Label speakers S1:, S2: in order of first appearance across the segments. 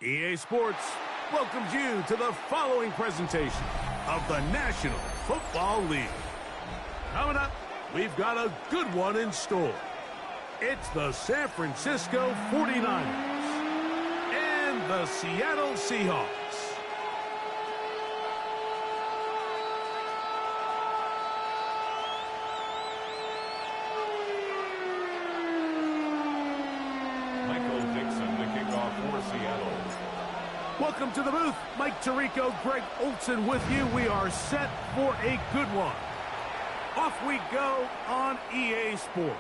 S1: EA Sports welcomes you to the following presentation of the National Football League. Coming up, we've got a good one in store. It's the San Francisco 49ers and the Seattle Seahawks.
S2: Seattle.
S1: Welcome to the booth. Mike Tirico, Greg Olsen with you. We are set for a good one. Off we go on EA Sports.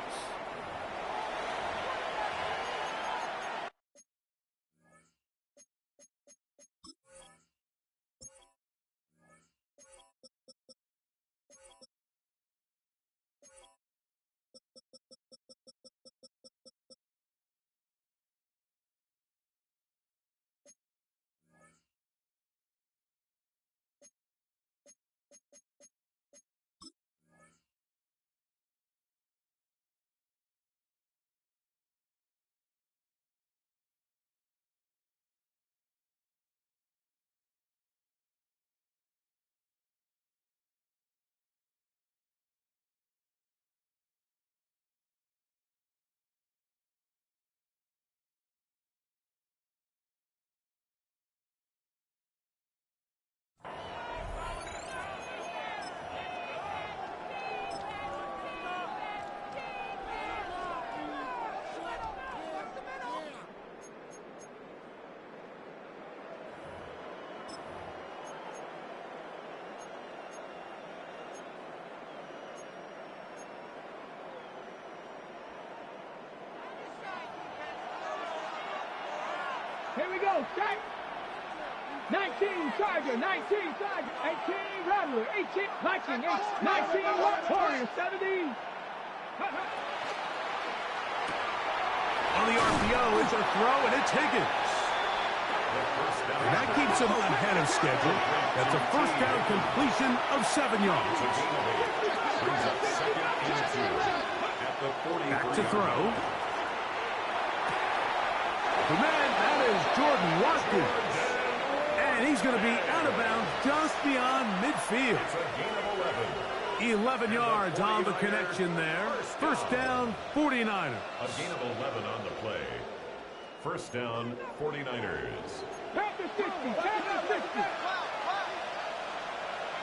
S3: Here we go, set. 19 Charger, 19 Charger, 18 Rattler, 18 Viking, 19 Warrior, 17.
S1: On the RPO, it's a throw, and it's Higgins. And that keeps him ahead of schedule. That's a first down completion of 7 yards. Back to throw. The man, that is Jordan Watkins. And he's going to be out of bounds just beyond midfield. 11 yards on the connection there. First down, 49ers.
S2: A gain of 11 on the play. First down, 49ers.
S3: Panther 60, Panther 60.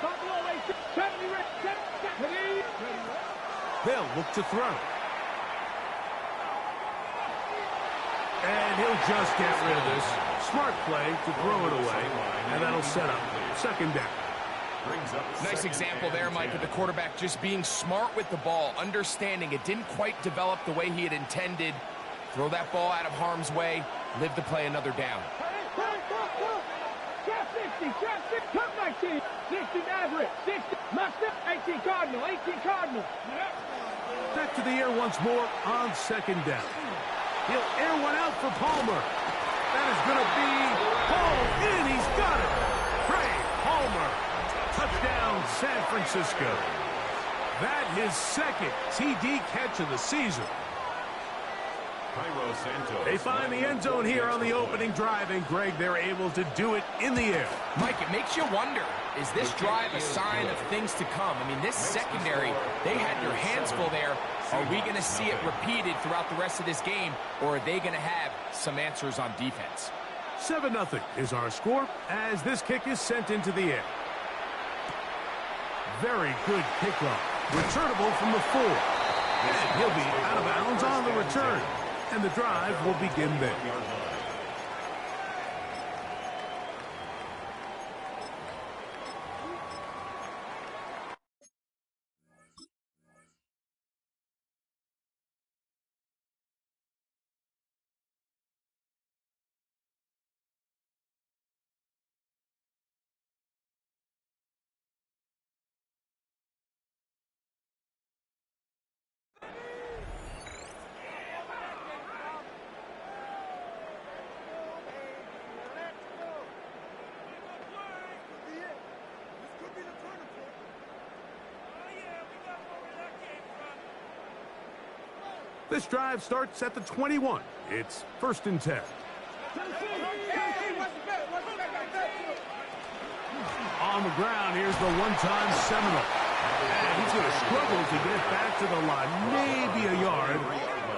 S3: Buffalo 70, 70.
S1: They'll look to throw. And he'll just get rid of this. Smart play to throw it away. And that'll set up second down.
S4: Nice example there, Mike, of the quarterback just being smart with the ball, understanding it didn't quite develop the way he had intended. Throw that ball out of harm's way, live to play another down.
S3: Trap 60, trap 60, trap 19, 60 Maverick, 60, Mustard, 18 Cardinal, 18 Cardinal.
S1: Back to the air once more on second down. He'll air one out for Palmer. That is going to be hauled in. He's got it. Trey Palmer. Touchdown, San Francisco. That his second TD catch of the season. They find the end zone here on the opening drive, and Greg, they're able to do it in the air.
S4: Mike, it makes you wonder, is this drive a sign of things to come? I mean, this secondary, they had their hands full there. Are we going to see it repeated throughout the rest of this game, or are they going to have some answers on defense?
S1: 7-0 is our score as this kick is sent into the air. Very good kickoff. Returnable from the 4. And he'll be out of bounds on the return. And the drive will begin there. This drive starts at the 21. It's 1st and 10. On the ground, here's the one-time Seminole. And he's going to struggle to get back to the line, maybe a yard.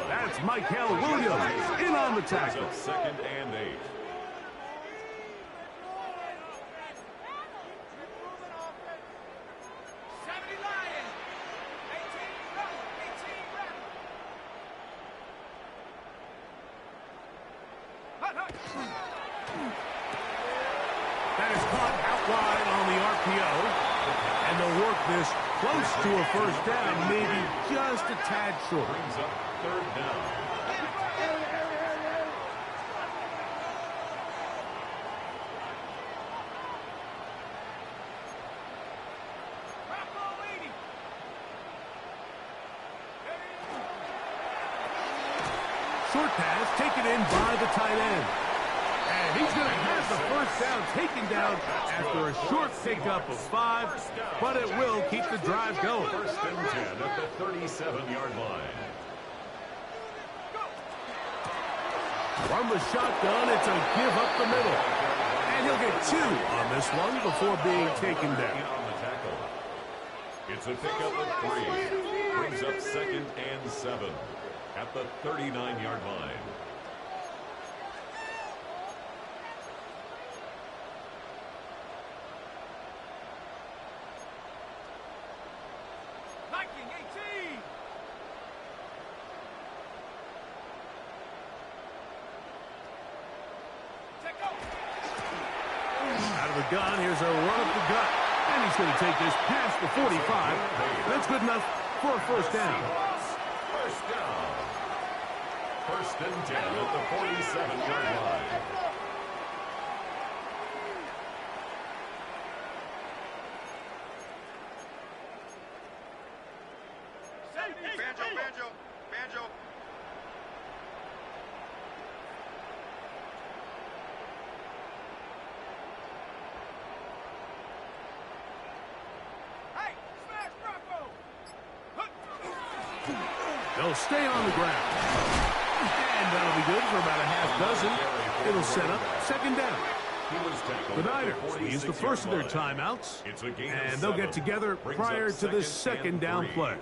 S1: That's Michael Williams in on the tackle.
S2: 2nd and 8.
S1: That is caught out wide on the RPO. And they'll work this close to a 1st down, maybe just a tad short.
S2: Brings up 3rd down.
S1: Short pass taken in by the tight end. And he's going to have the 1st down taken down after a short pickup of 5, but it will keep the drive going.
S2: 1st and 10 at the 37-yard line.
S1: From the shotgun, it's a give up the middle. And he'll get 2 on this one before being taken down.
S2: On the tackle. It's a pickup of 3. Brings up 2nd and 7 at the 39-yard line.
S1: Out of the gun, here's a run up the gut. And he's going to take this past the 45. That's good enough for a 1st down.
S2: 1st down. 1st and 10 at the 47-yard line.
S5: Banjo.
S1: They'll stay on the ground. And that'll be good for about a half dozen. It'll set up 2nd down. The Niners use the 1st of their timeouts, and they'll get together prior to this 2nd down play.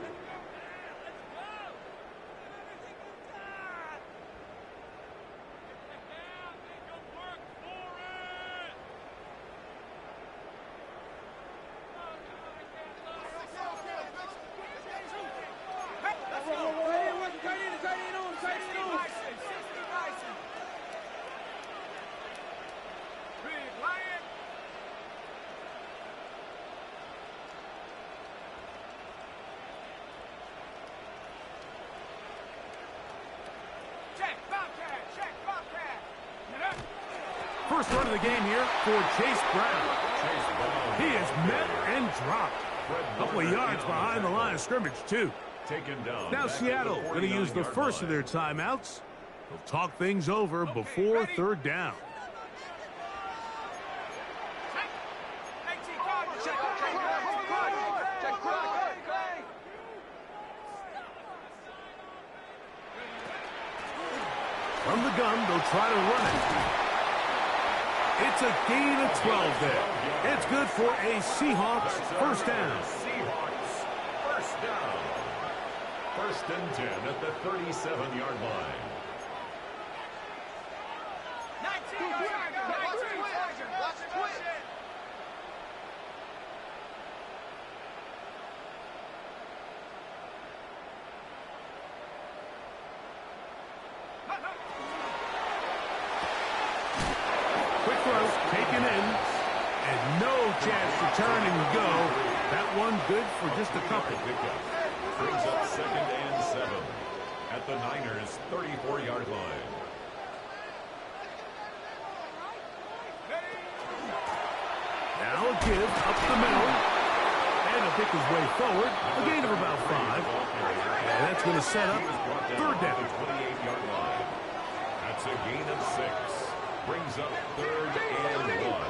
S1: First run of the game here for Chase Brown. He is met and dropped. A couple of yards behind the line of scrimmage, too. Now Seattle going to use the 1st of their timeouts. They'll talk things over before 3rd down. From the gun, they'll try to run it. It's a gain of 12 there. It's good for a Seahawks 1st down.
S2: Seahawks 1st down. 1st and 10 at the 37-yard line.
S1: Quick throw, taken in, and no chance to turn and go. That one good for just a couple.
S2: Brings up 2nd and 7 at the Niners' 34-yard line.
S1: Now a give up the middle. And he'll pick his way forward. A gain of about 5. And that's going to set up 3rd down.
S2: 28-yard line. That's a gain of 6. Brings up 3rd and 1.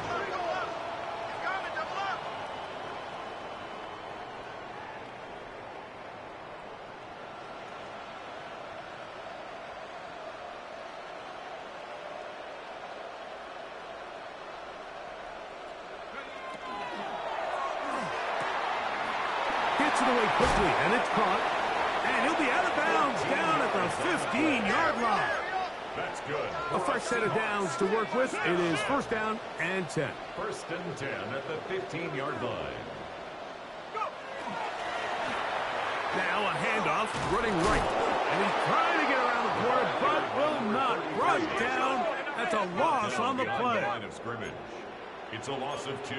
S1: Gets it away quickly, and it's caught. And he'll be out of bounds down at the 15-yard line.
S2: That's good.
S1: A fresh set of downs to work with. It is first down and 10.
S2: First and 10 at the 15-yard line.
S1: Now a handoff, running right. And he's trying to get around the corner, but will not. Brought down. That's a loss on the play.
S2: Line of scrimmage. It's a loss of 2.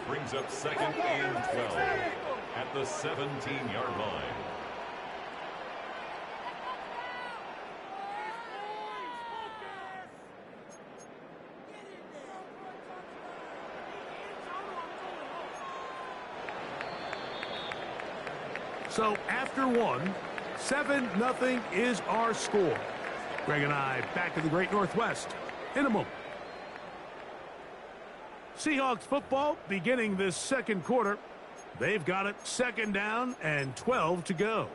S2: Brings up second and 12 at the 17-yard line.
S1: So after one, 7-0 is our score. Greg and I back in the Great Northwest in a moment. Seahawks football beginning this second quarter. They've got it second down and 12 to go.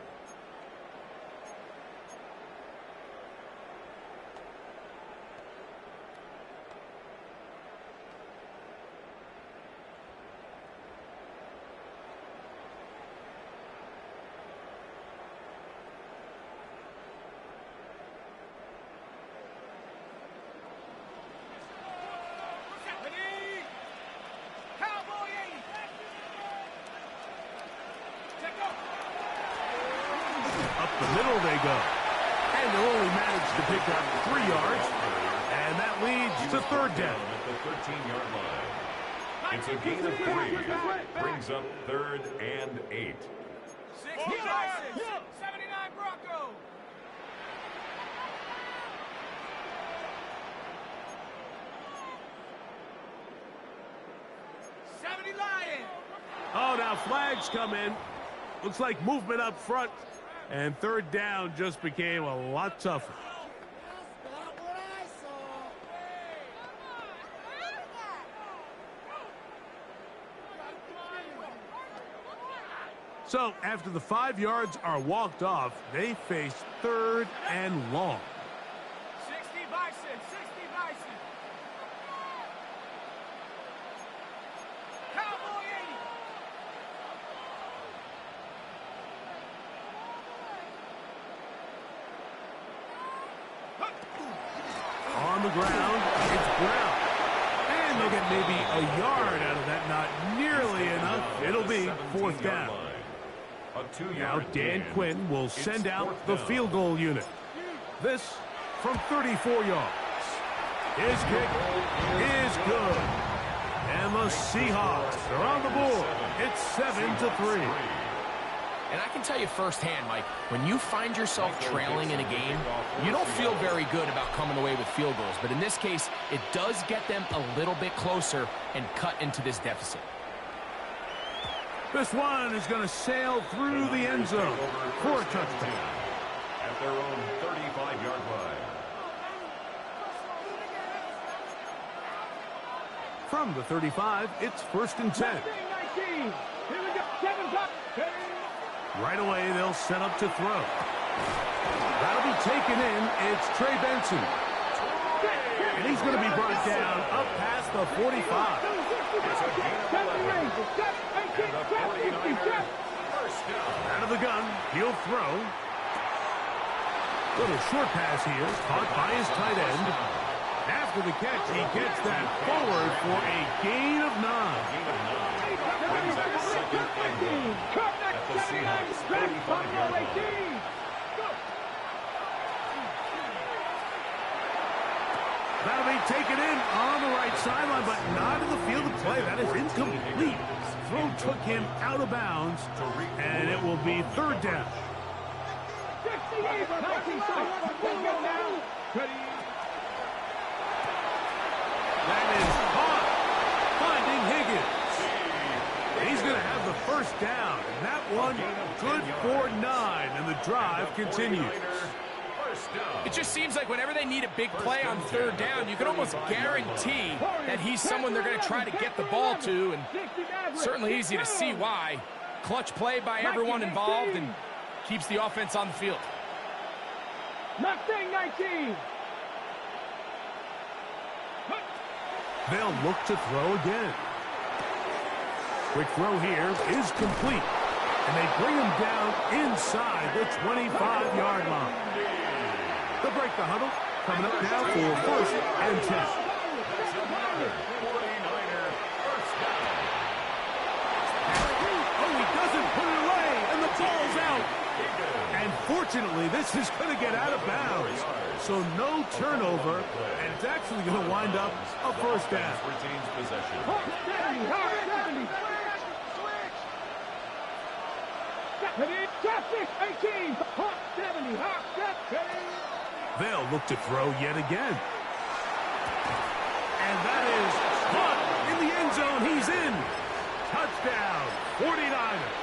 S1: The middle they go. And they'll only manage to pick up 3 yards. And that leads to third down.
S2: At the 13-yard line. It's a gain of 3. Brings up third and 8.
S3: 60 Bison, 79 Bronco.
S1: Oh, now flags come in. Looks like movement up front. And third down just became a lot tougher. So after the 5 yards are walked off, they face third and long.
S3: 60 Bison, 60 Bison. Cowboy 80.
S1: On the ground, it's Brown. And they'll get maybe a yard out of that. Not nearly enough. It'll be fourth down. Now Dan Quinn will send out the field goal unit. This from 34 yards. His kick is good. And the Seahawks are on the board. It's 7-3.
S4: And I can tell you firsthand, Mike, when you find yourself trailing in a game, you don't feel very good about coming away with field goals. But in this case, it does get them a little bit closer and cut into this deficit.
S1: This one is going to sail through the end zone for a touchdown.
S2: At their own 35-yard line.
S1: From the 35, it's first and 10.
S3: 19. Here we go. 7 o'clock.
S1: Right away, they'll set up to throw. That'll be taken in. It's Trey Benson. And he's going to be brought down up past the 45. Out of the gun, he'll throw. Little short pass here, caught by his tight end. After the catch, he gets that forward for a gain of 9.
S2: Brings up second and 1 at the Seahawks 35-yard line.
S1: That'll be taken in on the right sideline, but not in the field of play. That is incomplete. Throw took him out of bounds, and it will be third down. That is caught, finding Higgins. He's going to have the first down, and that one good for 9, and the drive continues.
S4: It just seems like whenever they need a big play on third down, you can almost guarantee that he's someone they're going to try to get the ball to, and certainly easy to see why. Clutch play by everyone involved and keeps the offense on the field.
S3: 19.
S1: They'll look to throw again. Quick throw here is complete. And they bring him down inside the 25-yard line. They'll break the huddle. Coming up now for 1st and 10.
S2: That's another 49er first down.
S1: Oh, he doesn't put it away, and the ball's out. And fortunately, this is going to get out of bounds. So no turnover, and it's actually going to wind up a first down.
S2: Retains possession.
S3: 70. Traffic 18. 70.
S1: They'll look to throw yet again. And that is caught in the end zone. He's in. Touchdown, 49ers.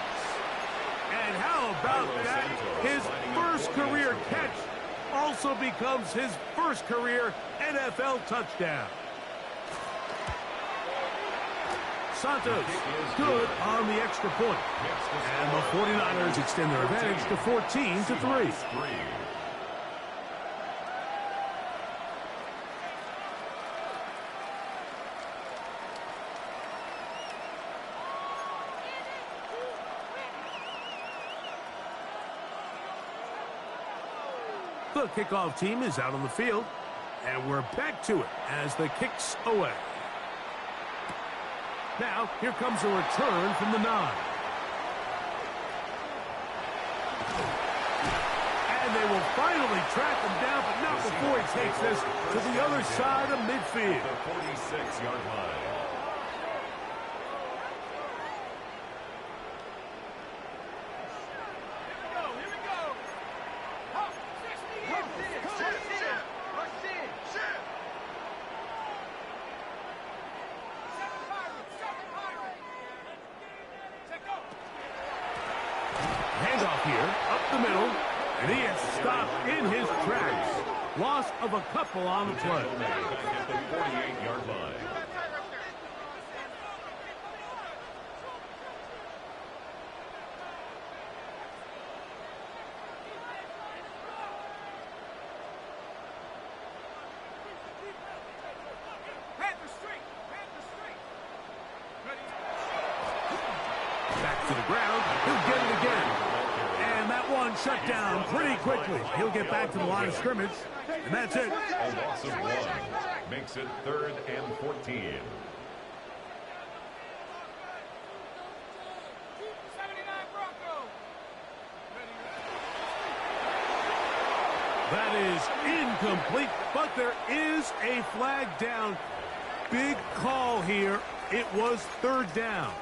S1: And how about that? His first career catch also becomes his first career NFL touchdown. Santos good on the extra point. And the 49ers extend their advantage to 14-3. The kickoff team is out on the field, and we're back to it as the kick's away. Now, here comes a return from the 9. And they will finally track him down, but not before he takes this to the other side of midfield.
S2: The 46-yard line.
S1: Handoff here, up the middle, and he is stopped in his tracks. Loss of a couple on the play.
S2: Back at the 48-yard line.
S1: Back to the ground, he'll get it again. And that one shut down pretty quickly. He'll get back to the line of scrimmage, and that's it.
S2: A loss of 1 makes it 3rd and 14.
S1: That is incomplete, but there is a flag down. Big call here. It was 3rd down.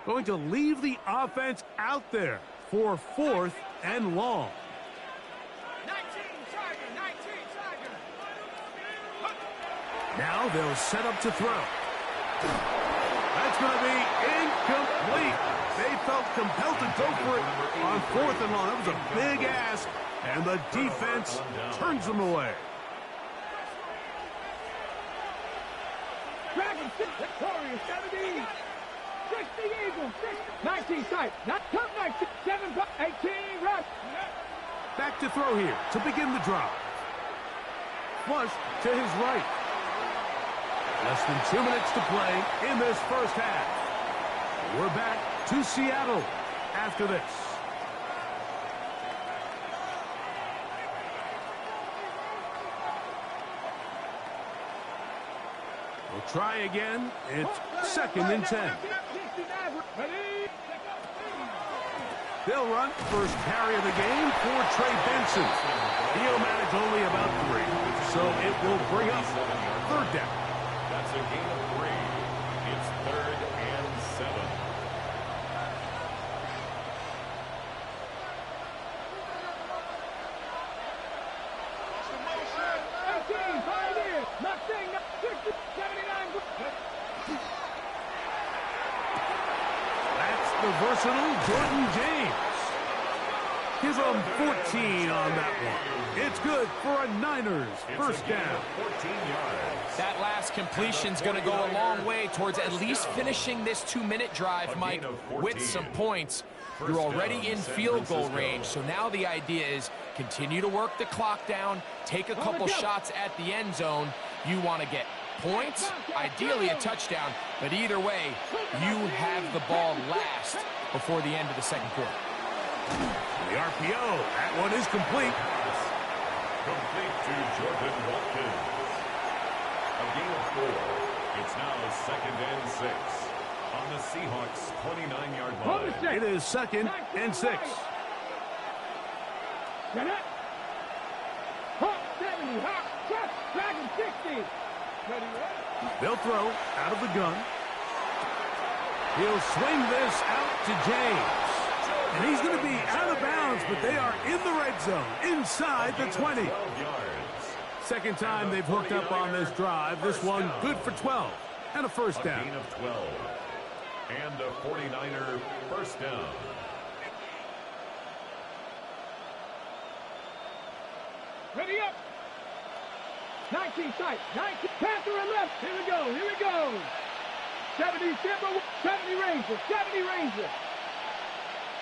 S1: Going to leave the offense out there for 4th and long.
S3: 19 Tiger.
S1: Now they'll set up to throw. That's going to be incomplete. They felt compelled to go for it on 4th and long. That was a big ask, and the defense turns them away.
S3: Dragon 6, victorious 70. 60 Eagles, 19 sight, not top 19, 7, 18, run.
S1: Back to throw here to begin the drive. Flush to his right. Less than 2 minutes to play in this first half. We're back to Seattle after this. We'll try again. It's 2nd and 10. They'll run first carry of the game for Trey Benson. He'll manage only about 3, so it will bring up 3rd down.
S2: That's a gain of 3. It's 3rd and 7.
S1: That's the versatile Jordan James. Give them 14 on that one. It's good for a Niners first down.
S2: 14 yards.
S4: That last completion's going to go a long way towards at least finishing this 2-minute drive, Mike, with some points. You're already in field goal range, so now the idea is continue to work the clock down, take a couple shots at the end zone. You want to get points, ideally a touchdown, but either way, you have the ball last before the end of the second quarter.
S1: The RPO, that one is complete.
S2: Complete to Jordan Watkins. A gain of 4. It's now 2nd and 6 on the Seahawks' 29-yard line.
S1: It is 2nd and 6.
S3: Get it. Hawk 70, Hawk, trust, Dragon 60.
S1: They'll throw out of the gun. He'll swing this out to James. And he's going to be out of bounds, but they are in the red zone, inside the 20.
S2: 12 yards.
S1: Second time they've hooked up on this drive. This one good for 12 and a first down.
S2: A gain of 12. And a 49er first down.
S3: Ready up. 19 sight. 19. Panther and left. Here we go. Here we go. 70 Timber. 70 Ranger. 70 Ranger.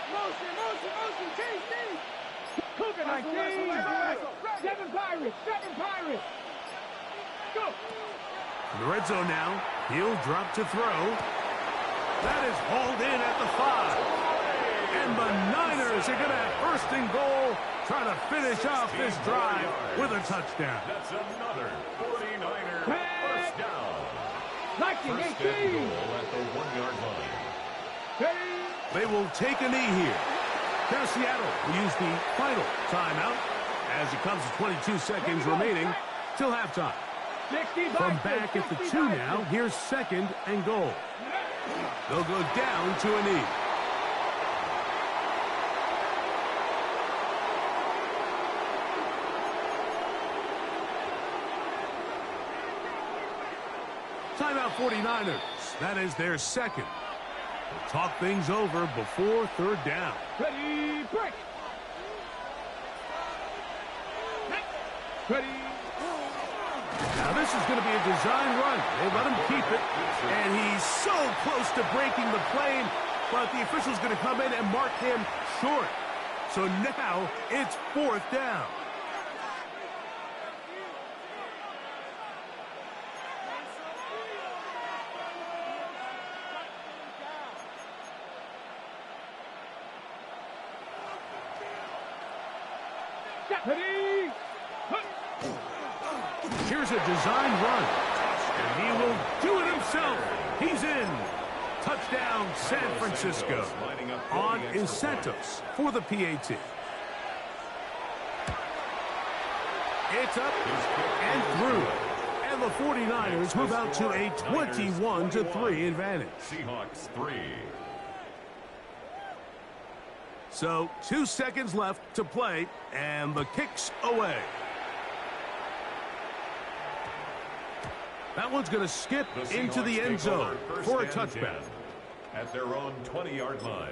S3: Motion, motion, motion. Chase me. Cougar 19. 7 Pirates. 7 Pirates. Go.
S1: In the red zone now. He'll drop to throw. That is hauled in at the 5. And the Niners are going to have first and goal, trying to finish off this drive with a touchdown.
S2: That's another 49er first down.
S3: Lightning
S2: First
S3: 18.
S2: and goal at the 1-yard line.
S1: They will take a knee here. Now Seattle will use the final timeout as it comes to 22 seconds remaining till halftime. From back at the 2 now, here's 2nd and goal. They'll go down to a knee. Timeout 49ers. That is their second. They'll talk things over before 3rd down.
S3: Ready, break. Ready.
S1: Now this is going to be a design run. They let him keep it. And he's so close to breaking the plane, but the official's going to come in and mark him short. So now it's 4th down.
S3: Ready.
S1: Here's a design run. And he will do it himself. He's in. Touchdown, San Francisco. On is Santos for the PAT. It's up and through. And the 49ers move out to a 21-3 advantage.
S2: Seahawks 3.
S1: So 2 seconds left to play, and the kick's away. That one's going to skip into the end zone for a touchback.
S2: At their own 20-yard line.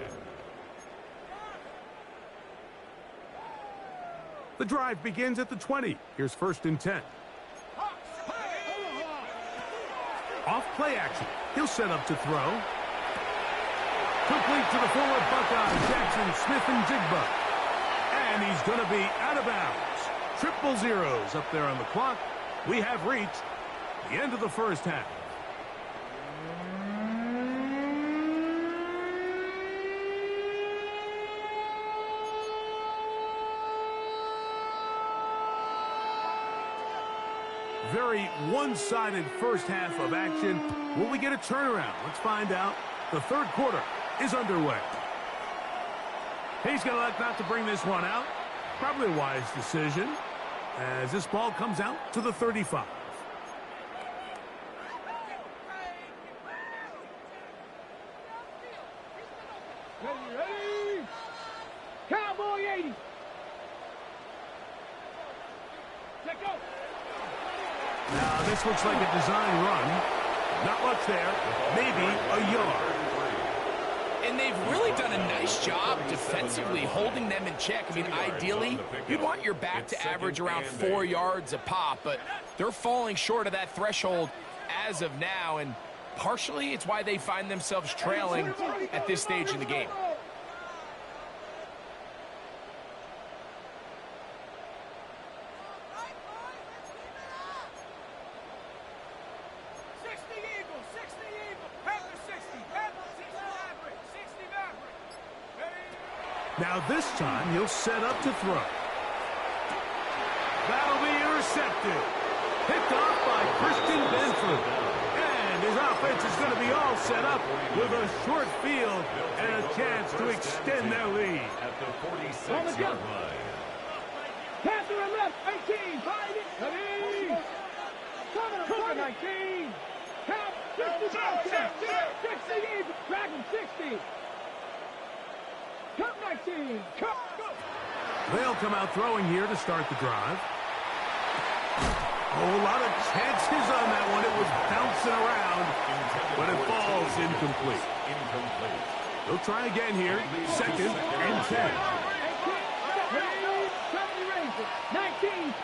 S1: The drive begins at the 20. Here's 1st and 10. Off play action. He'll set up to throw. Complete to the former Buckeye, Jackson Smith-Njigba. And he's going to be out of bounds. Triple zeros up there on the clock. We have reached the end of the first half. Very one-sided first half of action. Will we get a turnaround? Let's find out. The 3rd quarter is underway. He's going to elect not to bring this one out. Probably a wise decision as this ball comes out to the 35.
S3: Ready. Cowboy 80. Let go.
S1: Now, this looks like a design run. Not much there. Maybe a yard.
S4: In And they've really done a nice job defensively holding them in check. I mean, ideally, you'd want your back to average around 4 yards a pop, but they're falling short of that threshold as of now, and partially it's why they find themselves trailing at this stage in the game.
S1: Now this time he'll set up to throw. That'll be intercepted. Picked off by Christian Benford. And his offense is going to be all set up with a short field and a chance to extend their lead.
S2: At the 46-yard line.
S3: Pass to the left, 18, find it, ready. Cover 19. Count, 60, Dragon 60. Cup 19. Cup.
S1: They'll come out throwing here to start the drive. Oh, a lot of chances on that one. It was bouncing around, but it falls incomplete. They'll try again here. 2nd and 10.
S3: 19.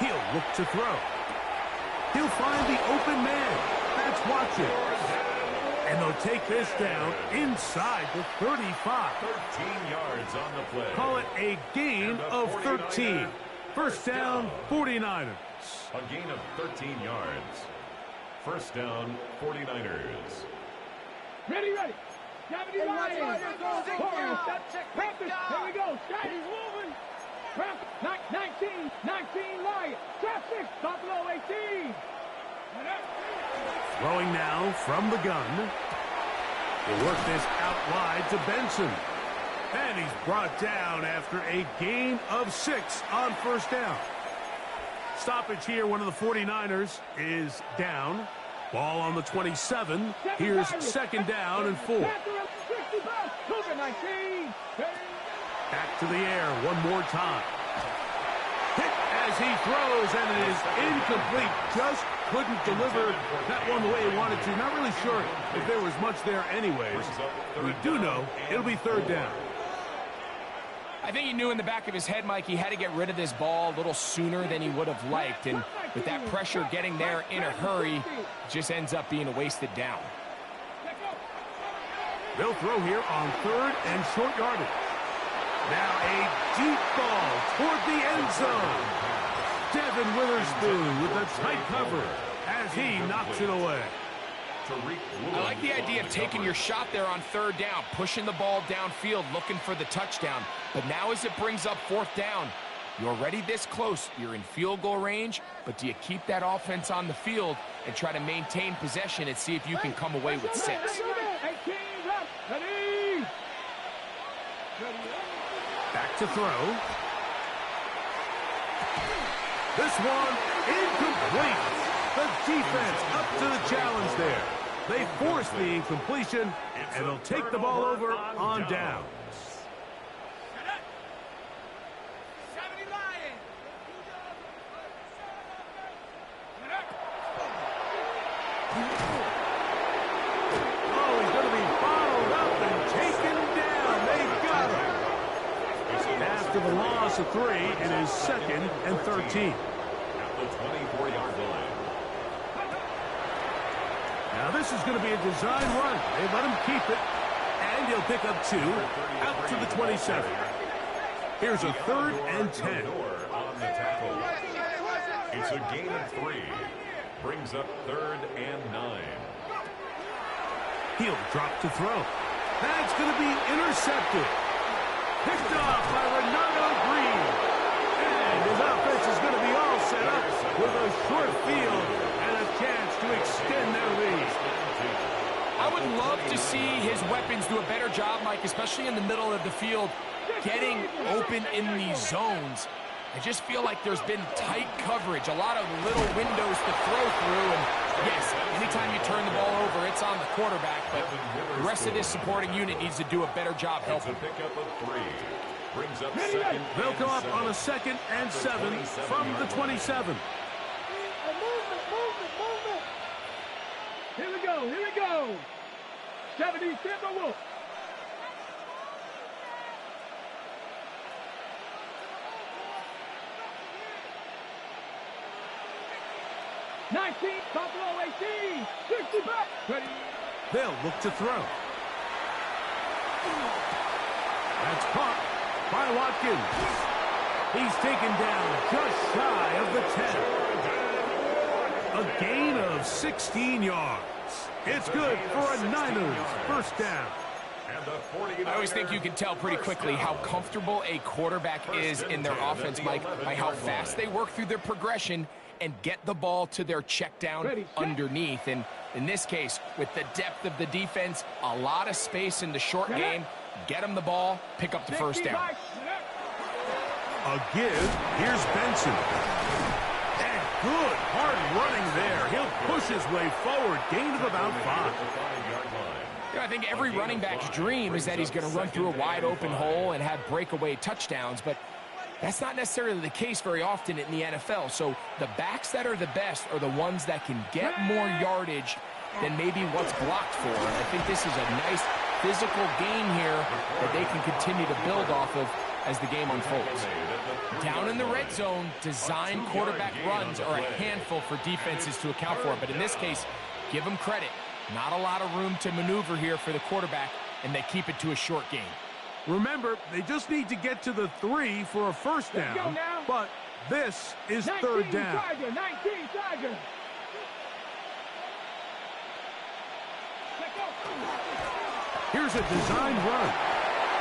S1: He'll look to throw. He'll find the open man. That's Watson. And they'll take this down inside the 35.
S2: 13 yards on the play.
S1: Call it a gain of 13. First down, 49ers.
S2: A gain of 13 yards. First down, 49ers.
S3: Ready. 70 Lions. Practice. Here we go. He's moving. 19 Lions. Trap 6. Buffalo 18.
S1: Throwing now from the gun. He'll work this out wide to Benson. And he's brought down after a gain of 6 on first down. Stoppage here. One of the 49ers is down. Ball on the 27. Here's 2nd down and 4. Back to the air one more time. Hit as he throws, and it is incomplete. Just couldn't deliver that one the way he wanted to. Not really sure if there was much there anyways. We do know it'll be 3rd down.
S4: I think he knew in the back of his head, Mike, he had to get rid of this ball a little sooner than he would have liked. And with that pressure getting there in a hurry, it just ends up being a wasted down.
S1: They'll throw here on 3rd and short yardage. Now a deep ball toward the end zone. Devin Witherspoon with a tight cover as he knocks it away.
S4: I like the idea of taking your shot there on 3rd down, pushing the ball downfield, looking for the touchdown. But now as it brings up 4th down, you're already this close. You're in field goal range, but do you keep that offense on the field and try to maintain possession and see if you can come away with 6?
S1: Back to throw. This one incomplete. The defense up to the challenge there. They force the incompletion, and they'll take the ball over on down. Oh, he's going to be bottled up and taken down. They got him. After the loss of 3, it is 2nd and 13.
S2: At the 24-yard line.
S1: Now this is going to be a design run. They let him keep it, and he'll pick up 2 out to the 27. Here's a 3rd and 10.
S2: On the tackle. It's a gain of 3. Brings up 3rd and 9.
S1: He'll drop to throw. That's going to be intercepted. Picked off by Renato Green. And his offense is going to be all set up with a short field and a chance to extend their lead.
S4: I would love to see his weapons do a better job, Mike, especially in the middle of the field, getting open in these zones. I just feel like there's been tight coverage, a lot of little windows to throw through, and yes, anytime you turn the ball over, it's on the quarterback, but the rest of this supporting unit needs to do a better job helping.
S2: It's a pickup of 3. Brings up 2nd.
S1: They'll come up on a 2nd and 7 from the 27.
S3: Here we go. 70 Timberwolves. 19, Buffalo 18, 60 back. Ready.
S1: They'll look to throw. That's caught by Watkins. He's taken down just shy of the 10. A gain of 16 yards. It's good for a Niners first down.
S4: I always think you can tell pretty quickly how comfortable a quarterback is in their offense, Mike, by how fast they work through their progression and get the ball to their check down underneath. And in this case, with the depth of the defense, a lot of space in the short game, get them the ball, pick up the first down.
S1: A give. Here's Benson. And good hard running there. He'll push his way forward. Gain of about 5.
S4: You know, I think every running back's dream is that he's going to run through a wide open hole and have breakaway touchdowns, but that's not necessarily the case very often in the NFL. So the backs that are the best are the ones that can get more yardage than maybe what's blocked for. And I think this is a nice physical game here that they can continue to build off of as the game unfolds. Down in the red zone, design quarterback runs are a handful for defenses to account for. But in this case, give them credit. Not a lot of room to maneuver here for the quarterback, and they keep it to a short game.
S1: Remember, they just need to get to the 3 for a first down, but this is third down.
S3: 19 Tiger.
S1: Here's a design run.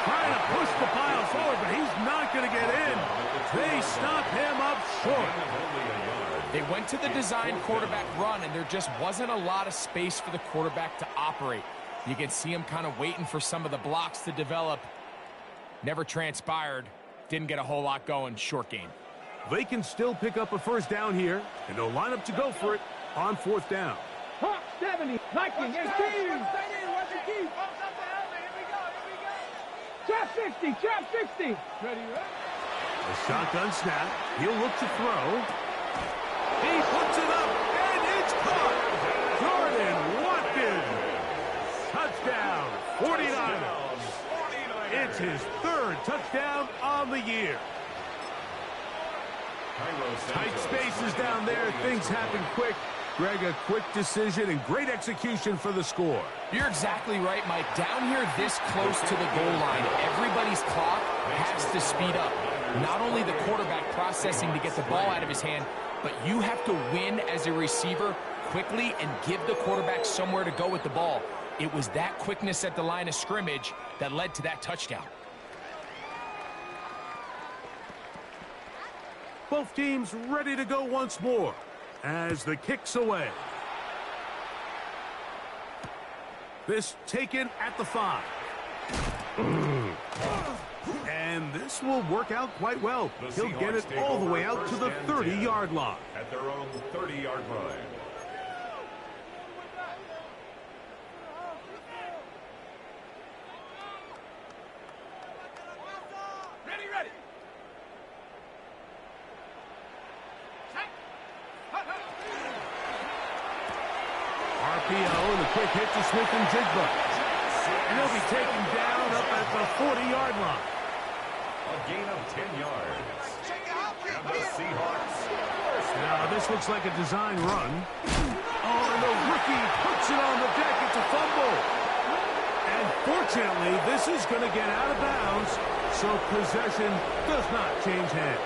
S1: Trying to push the pile forward, but he's not going to get in. They stop him up short.
S4: They went to the design quarterback run, and there just wasn't a lot of space for the quarterback to operate. You can see him kind of waiting for some of the blocks to develop. Never transpired. Didn't get a whole lot going. Short game.
S1: They can still pick up a first down here, and they'll line up to go for it on fourth down.
S3: Hawk 70, Viking, and team. Trap 60, trap 60. Ready.
S1: A shotgun snap. He'll look to throw. He puts it up, and it's caught. Jordan Watkins. Touchdown, 49ers. It's his third touchdown on the year. Tight spaces down there. Things happen quick. Greg, a quick decision and great execution for the score.
S4: You're exactly right, Mike. Down here this close to the goal line, everybody's clock has to speed up. Not only the quarterback processing to get the ball out of his hand, but you have to win as a receiver quickly and give the quarterback somewhere to go with the ball. It was that quickness at the line of scrimmage that led to that touchdown.
S1: Both teams ready to go once more as the kick's away. This taken at the 5. And this will work out quite well. He'll get it all the way out to the 30-yard line.
S2: At their own 30-yard line.
S3: Ready.
S1: RPO and the quick hit to Smith and Jigba. And he'll be taken down up at the 40-yard line.
S2: A gain of 10 yards. And the Seahawks.
S1: Now this looks like a design run. Oh, and the rookie puts it on the deck. It's a fumble. And fortunately, this is going to get out of bounds, so possession does not change hands.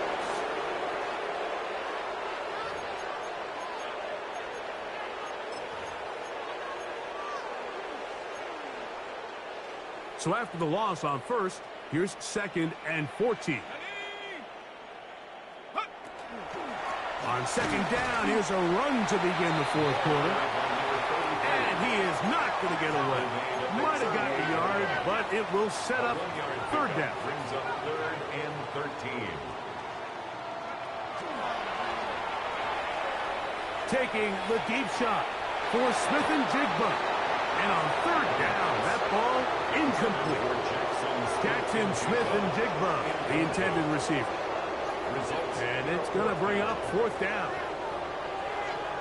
S1: So after the loss on first, here's 2nd and 14. On 2nd down, here's a run to begin the fourth quarter. And he is not going to get away. Might have got the yard, but it will set up third down.
S2: Brings up 3rd and 13.
S1: Taking the deep shot for Smith and Jigba. And on 3rd down, that ball incomplete. Jackson, Smith, and Jigba, the intended receiver. And it's going to bring up 4th down.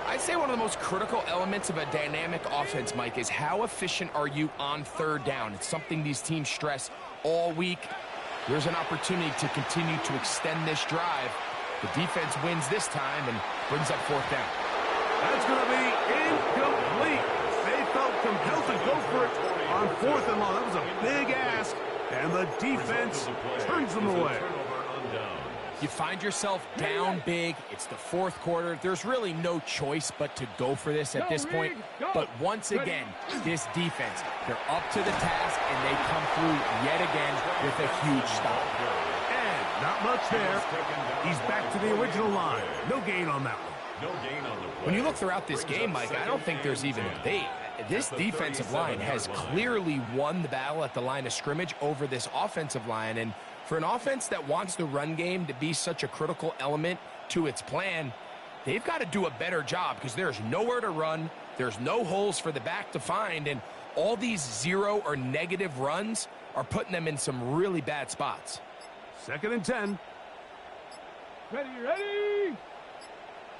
S4: I I'd say one of the most critical elements of a dynamic offense, Mike, is how efficient are you on third down. It's something these teams stress all week. There's an opportunity to continue to extend this drive. The defense wins this time and brings up fourth down.
S1: That's going to be incomplete. They felt compelled to go for it on fourth and long. That was a big ask, and the defense turns them away.
S4: You find yourself down big. It's the fourth quarter. There's really no choice but to go for this at this point. But once again, this defense, they're up to the task, and they come through yet again with a huge stop.
S1: And not much there. He's back to the original line. No gain on that one.
S2: No gain on the play.
S4: When you look throughout this game, Mike, I don't think there's even a debate. This defensive line has clearly won the battle at the line of scrimmage over this offensive line. And for an offense that wants the run game to be such a critical element to its plan, they've got to do a better job because there's nowhere to run. There's no holes for the back to find. And all these zero or negative runs are putting them in some really bad spots.
S1: 2nd and 10.
S3: Ready.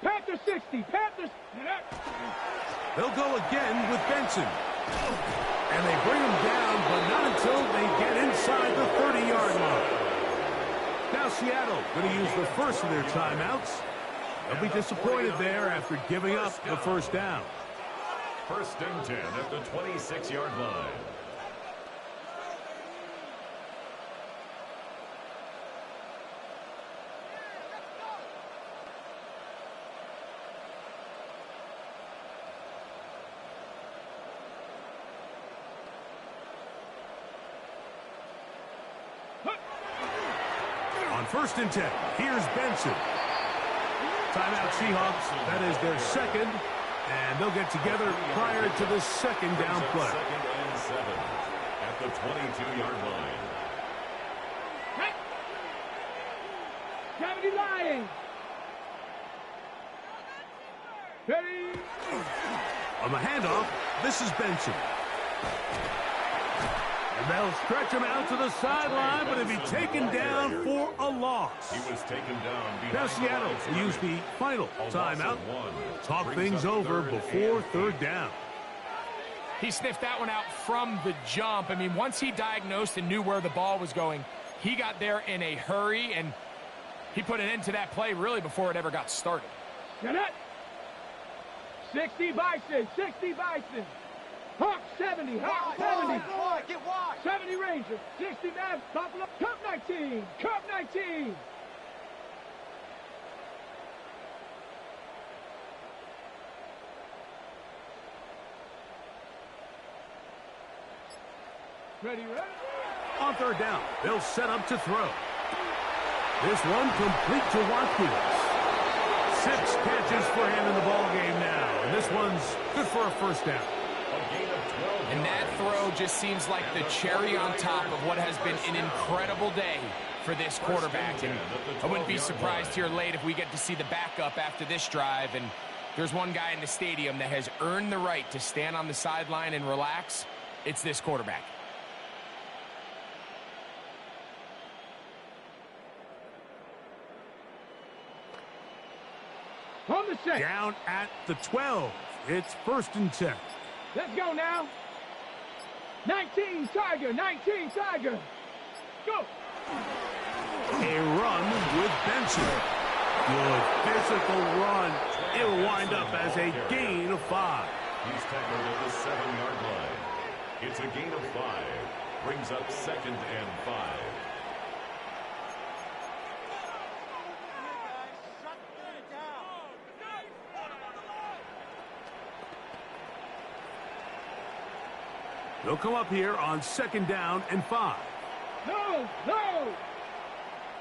S3: Panthers 60. Panthers.
S1: They'll go again with Benson. And they bring him down, but not until they get inside the 30-yard line. Now Seattle going to use the first of their timeouts. They'll be disappointed there after giving up the first down.
S2: 1st and 10 at the 26-yard line.
S1: On 1st and 10, here's Benson. Timeout Seahawks. That is their second. And they'll get together prior to the second down play.
S2: 2nd and 7 at the 22-yard line.
S3: 70 Lions. Ready.
S1: On the handoff, this is Benson. And they'll stretch him out to the sideline, but he'll be taken down for a loss.
S2: He was taken down.
S1: Now Seattle will use the final timeout. Talk things over before third down.
S4: He sniffed that one out from the jump. I mean, once he diagnosed and knew where the ball was going, he got there in a hurry, and he put an end to that play really before it ever got started.
S3: Get it. 60 Bison. 60 Bison. Hawk 70. Hawk 70. 70 Rangers. 60 Mavs. Buffalo. Cup 19. Cup 19. Ready.
S1: On third down, they'll set up to throw. This one complete to Watkins. 6 catches for him in the ball game now. And this one's good for a first down.
S4: And that throw just seems like the cherry on top of what has been an incredible day for this quarterback. And I wouldn't be surprised here late if we get to see the backup after this drive. And there's one guy in the stadium that has earned the right to stand on the sideline and relax. It's this quarterback.
S3: On the set.
S1: Down at the 12. It's 1st and 10.
S3: Let's go now. 19 Tiger. 19 Tiger. Go.
S1: A run with Benson. Good physical run. It'll wind up as a gain of 5.
S2: He's tackled at the 7-yard line. It's a gain of 5. Brings up 2nd and 5.
S1: They'll come up here on 2nd down and 5.
S3: No.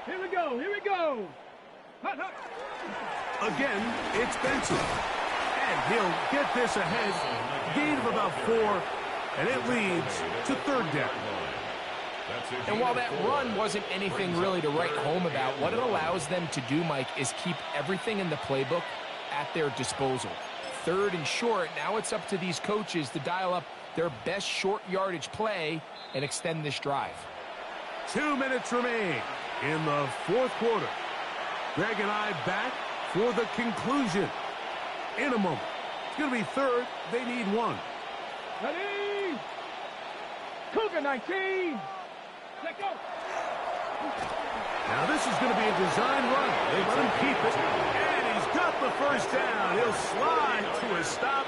S3: Here we go. Hut.
S1: Again, it's Benson. And he'll get this ahead. Gain of about 4. And it leads to 3rd down.
S4: And while that run wasn't anything really to write home about, what it allows them to do, Mike, is keep everything in the playbook at their disposal. 3rd and short, now it's up to these coaches to dial up their best short yardage play and extend this drive.
S1: 2 minutes remain in the 4th quarter. Greg and I back for the conclusion. in a moment. It's going to be third. They need one.
S3: Ready? Cougar 19. Let go.
S1: Now this is going to be a design run. They let him keep it. And he's got the first down. He'll slide to a stop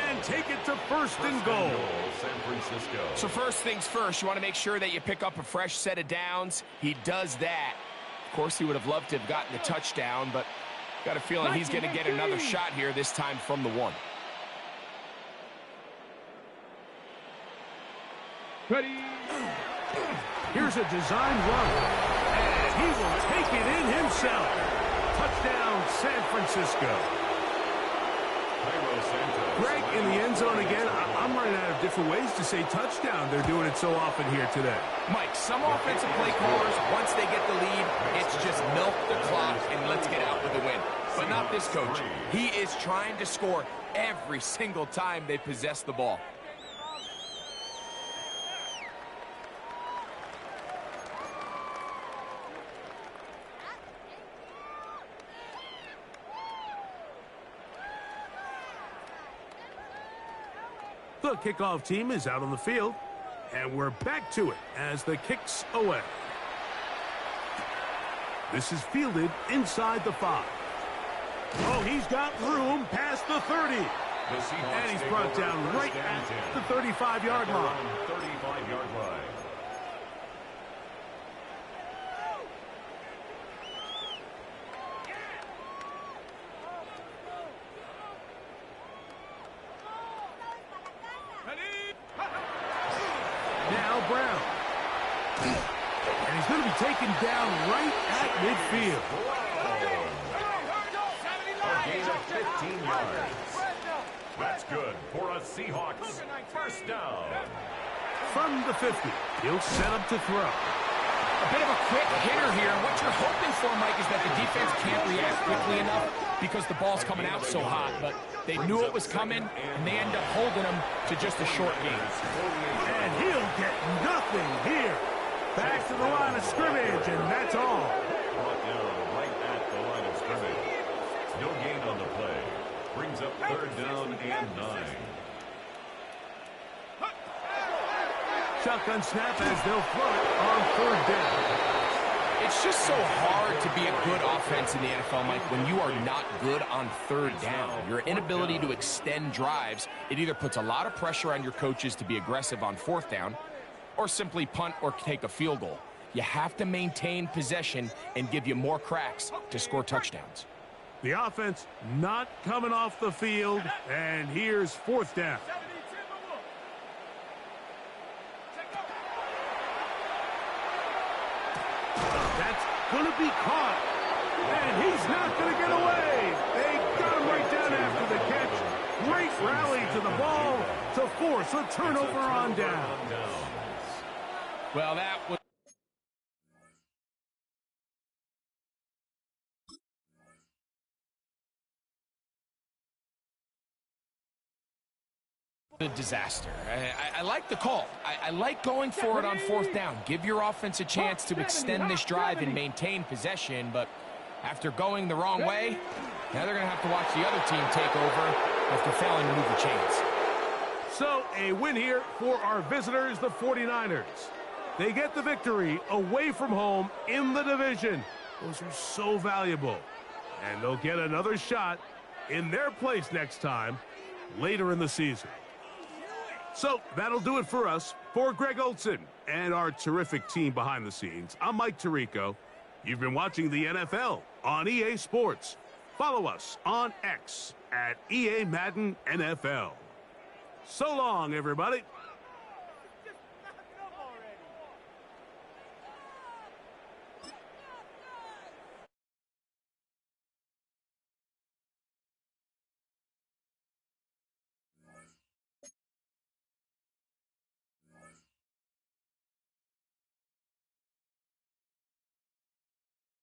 S1: and take it to first and goal.
S2: San Francisco.
S4: So first things first, you want to make sure that you pick up a fresh set of downs. He does that. Of course, he would have loved to have gotten the touchdown, but got a feeling he's going to get another shot here, this time from the 1.
S3: Ready?
S1: Here's a design run. And he will take it in himself. Touchdown, San Francisco. Greg, in the end zone again. I'm running out of different ways to say touchdown. They're doing it so often here today.
S4: Mike, some offensive play callers, once they get the lead, it's just milk the clock and let's get out with a win. But not this coach. He is trying to score every single time they possess the ball.
S1: The kickoff team is out on the field, and we're back to it as the kick's away. This is fielded inside the 5. Oh, he's got room past the 30. And he's brought down right at the 35-yard line.
S2: 35-yard line.
S1: Now Brown. And he's going to be taken down right at midfield.
S2: A gain of 15 yards. That's good for a Seahawks first down.
S1: From the 50, he'll set up to throw.
S4: A bit of a quick hitter here. What you're hoping for, Mike, is that the defense can't react quickly enough because the ball's coming out so hot. But they knew it was coming, and they end up holding him to just a short gain.
S1: And he'll get nothing here. Back to the line of scrimmage, and that's all.
S2: Brought down right at the line of scrimmage. No gain on the play. Brings up third down and 9.
S1: Shotgun snap as they'll throw it on third down.
S4: It's just so hard to be a good offense in the NFL, Mike, when you are not good on third down. Your inability to extend drives, it either puts a lot of pressure on your coaches to be aggressive on fourth down or simply punt or take a field goal. You have to maintain possession and give you more cracks to score touchdowns.
S1: The offense not coming off the field, and here's fourth down. That's going to be caught, and he's not going to get away. They got him right down after the catch. Great rally to the ball to force a turnover on down.
S4: Well, that was a disaster. I like the call. I like going for it on fourth down. Give your offense a chance to extend this drive and maintain possession, but after going the wrong way, now they're going to have to watch the other team take over after failing to move the chains.
S1: So a win here for our visitors, the 49ers. They get the victory away from home in the division. Those are so valuable. And they'll get another shot in their place next time later in the season. So that'll do it for us. For Greg Olsen and our terrific team behind the scenes, I'm Mike Tirico. You've been watching the NFL on EA Sports. Follow us on X at EA Madden NFL. So long, everybody.